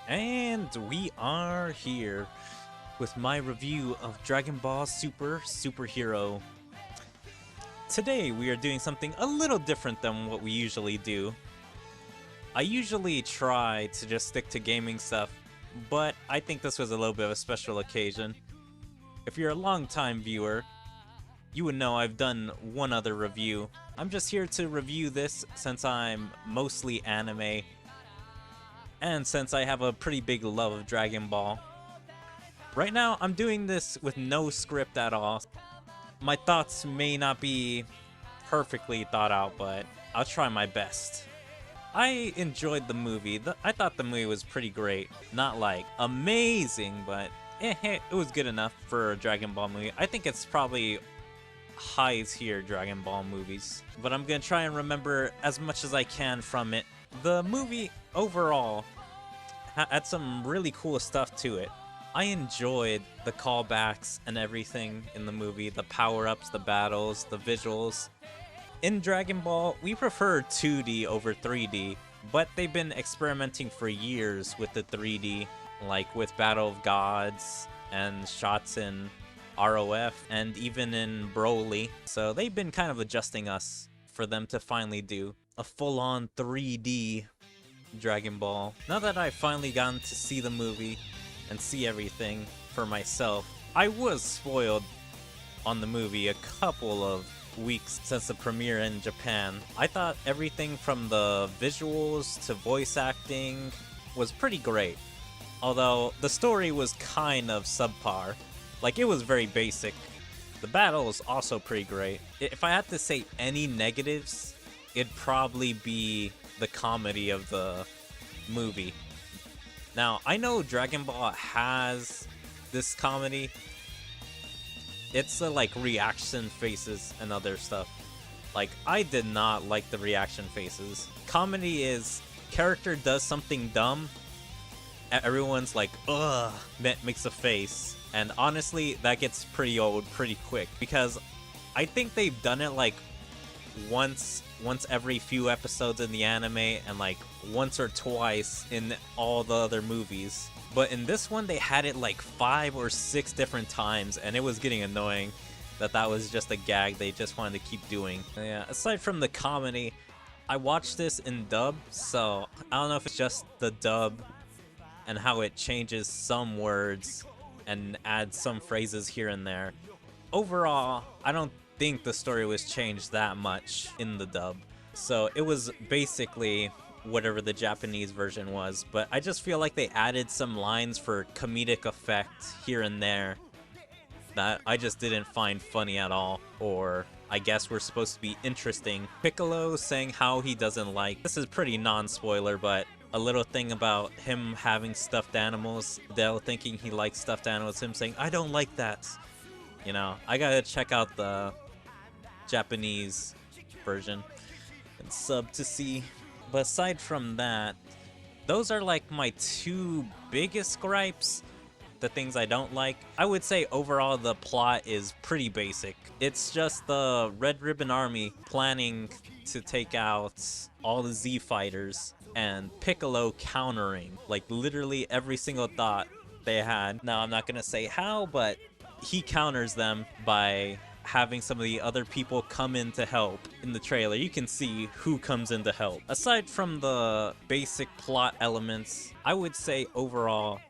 And we are here with my review of Dragon Ball Super Super Hero. Today we are doing something a little different than what we usually do. I usually try to just stick to gaming stuff, but I think this was a little bit of a special occasion. If you're a long-time viewer, you would know I've done one other review. I'm just here to review this since I'm mostly anime, and since I have a pretty big love of Dragon Ball. Right now, I'm doing this with no script at all. My thoughts may not be perfectly thought out, but I'll try my best. I enjoyed the movie. I thought the movie was pretty great. Not like amazing, but it was good enough for a Dragon Ball movie. I think it's probably high tier Dragon Ball movies, but I'm gonna try and remember as much as I can from it. The movie overall had some really cool stuff to it. I enjoyed the callbacks and everything in the movie, the power-ups, the battles, the visuals. In Dragon Ball, we prefer 2D over 3D, but they've been experimenting for years with the 3D, like with Battle of Gods and shots in ROF and even in Broly. So they've been kind of adjusting us for them to finally do a full-on 3D Dragon Ball. Now that I've finally gotten to see the movie and see everything for myself, I was spoiled on the movie a couple of weeks since the premiere in Japan. I thought everything from the visuals to voice acting was pretty great, although the story was kind of subpar. Like, it was very basic. The battle was also pretty great. If I had to say any negatives, it'd probably be the comedy of the movie. Now, I know Dragon Ball has this comedy. It's the, like, reaction faces and other stuff. Like, I did not like the reaction faces. Comedy is, character does something dumb, everyone's like, ugh, makes a face. And honestly, that gets pretty old pretty quick, because I think they've done it, like, once every few episodes in the anime, and like once or twice in all the other movies. But in this one, they had it like 5 or 6 different times, and it was getting annoying that was just a gag they just wanted to keep doing. Yeah, aside from the comedy, I watched this in dub, so I don't know if it's just the dub and how it changes some words and adds some phrases here and there. Overall, I don't think the story was changed that much in the dub, so it was basically whatever the Japanese version was, but I just feel like they added some lines for comedic effect here and there that I just didn't find funny at all, or I guess were supposed to be interesting. Piccolo saying how he doesn't like, this is pretty non-spoiler, but a little thing about him having stuffed animals, Dell thinking he likes stuffed animals, him saying, I don't like that. You know, I gotta check out the Japanese version and sub to see. But aside from that, those are like my 2 biggest gripes, the things I don't like. I would say overall the plot is pretty basic. It's just the Red Ribbon Army planning to take out all the Z fighters and Piccolo countering like literally every single thought they had. Now, I'm not gonna say how, but he counters them by having some of the other people come in to help. In the trailer, you can see who comes in to help. Aside from the basic plot elements, I would say overall,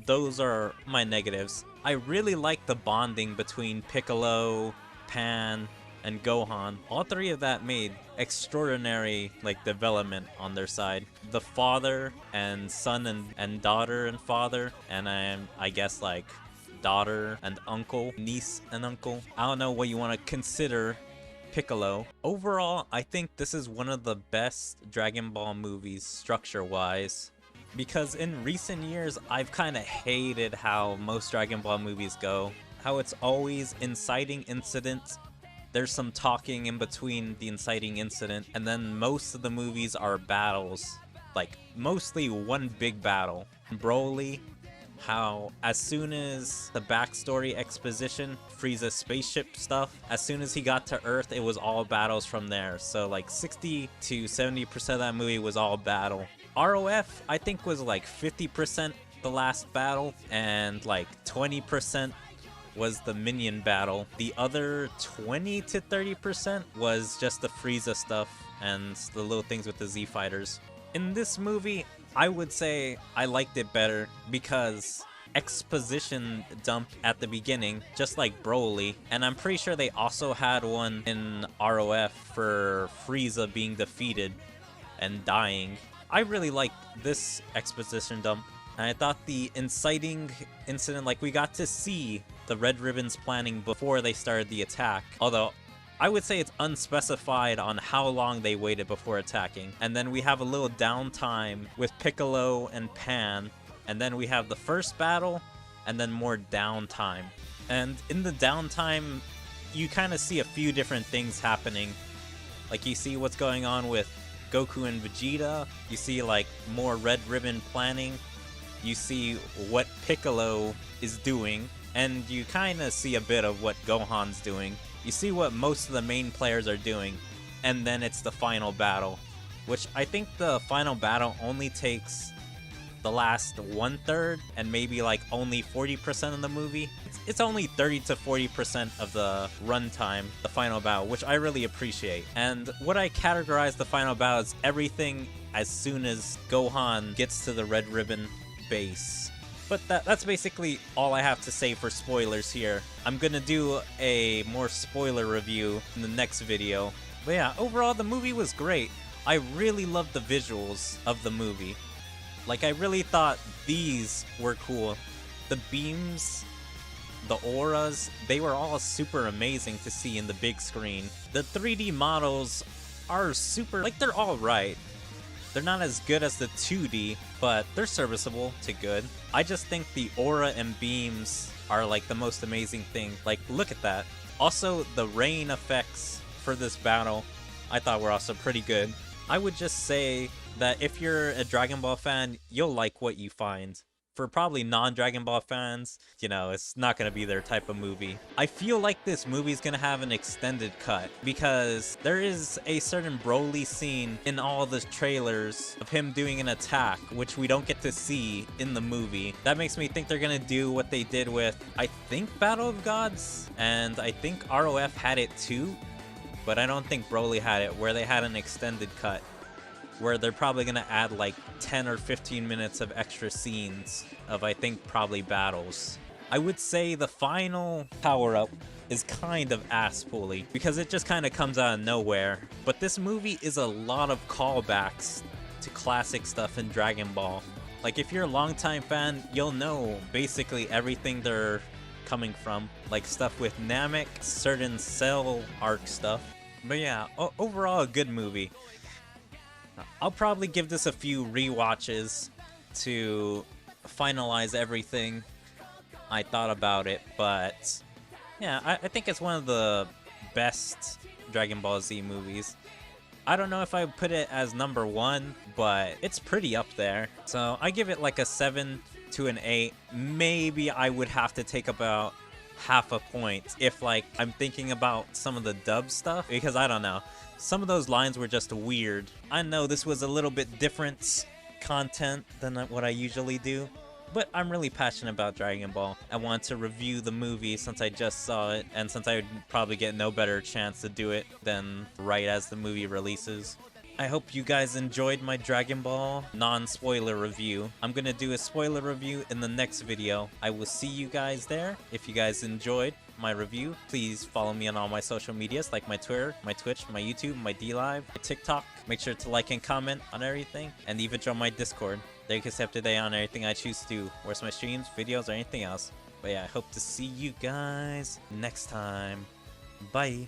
those are my negatives. I really like the bonding between Piccolo, Pan, and Gohan. All 3 of that made extraordinary, like, development on their side. The father and son and daughter and father, and I guess, like, daughter and uncle, niece and uncle. I don't know what you want to consider Piccolo. Overall, I think this is one of the best Dragon Ball movies structure-wise, because in recent years, I've kind of hated how most Dragon Ball movies go. How it's always inciting incident, there's some talking in between the inciting incident, and then most of the movies are battles. Like, mostly one big battle. Broly, how as soon as the backstory exposition, Frieza's spaceship stuff, as soon as he got to Earth, it was all battles from there. So like 60 to 70% of that movie was all battle. ROF, I think, was like 50% the last battle, and like 20% was the minion battle. The other 20 to 30% was just the Frieza stuff and the little things with the Z fighters. In this movie, I would say I liked it better because exposition dump at the beginning, just like Broly, and I'm pretty sure they also had one in ROF for Frieza being defeated and dying. I really liked this exposition dump, and I thought the inciting incident, like we got to see the Red Ribbons planning before they started the attack, although I would say it's unspecified on how long they waited before attacking. And then we have a little downtime with Piccolo and Pan, and then we have the first battle, and then more downtime. And in the downtime, you kind of see a few different things happening. Like you see what's going on with Goku and Vegeta, you see like more Red Ribbon planning, you see what Piccolo is doing, and you kind of see a bit of what Gohan's doing. You see what most of the main players are doing, and then it's the final battle, which I think the final battle only takes the last 1/3 and maybe like only 40% of the movie. It's only 30 to 40% of the runtime, the final battle, which I really appreciate. And what I categorize the final battle is everything as soon as Gohan gets to the Red Ribbon base. But that's basically all I have to say for spoilers here. I'm gonna do a more spoiler review in the next video. But yeah, overall the movie was great. I really loved the visuals of the movie. Like, I really thought these were cool. The beams, the auras, they were all super amazing to see in the big screen. The 3D models are super, like, they're alright. They're not as good as the 2D, but they're serviceable to good. I just think the aura and beams are like the most amazing thing. Like, look at that. Also, the rain effects for this battle I thought were also pretty good. I would just say that if you're a Dragon Ball fan, you'll like what you find. For probably non-Dragon Ball fans, you know, it's not gonna be their type of movie. I feel like this movie's gonna have an extended cut, because there is a certain Broly scene in all the trailers of him doing an attack, which we don't get to see in the movie. That makes me think they're gonna do what they did with, I think, Battle of Gods, and I think ROF had it too, but I don't think Broly had it, where they had an extended cut, where they're probably gonna add like 10 or 15 minutes of extra scenes of, I think, probably battles. I would say the final power-up is kind of ass-pully, because it just kind of comes out of nowhere. But this movie is a lot of callbacks to classic stuff in Dragon Ball. Like, if you're a longtime fan, you'll know basically everything they're coming from. Like stuff with Namek, certain Cell arc stuff. But yeah, overall a good movie. I'll probably give this a few rewatches to finalize everything I thought about it, but yeah, I think it's one of the best Dragon Ball Z movies. I don't know if I would put it as number 1, but it's pretty up there. So I give it like a 7 to an 8. Maybe I would have to take about half a point if like I'm thinking about some of the dub stuff, because I don't know. Some of those lines were just weird. I know this was a little bit different content than what I usually do, but I'm really passionate about Dragon Ball. I wanted to review the movie since I just saw it, and since I would probably get no better chance to do it than right as the movie releases. I hope you guys enjoyed my Dragon Ball non-spoiler review. I'm gonna do a spoiler review in the next video. I will see you guys there. If you guys enjoyed my review, please follow me on all my social medias, like my Twitter, my Twitch, my YouTube, my DLive, my TikTok. Make sure to like and comment on everything, and even join my Discord. There you can stay up to date on everything I choose to do, where's my streams, videos, or anything else. But yeah, I hope to see you guys next time. Bye.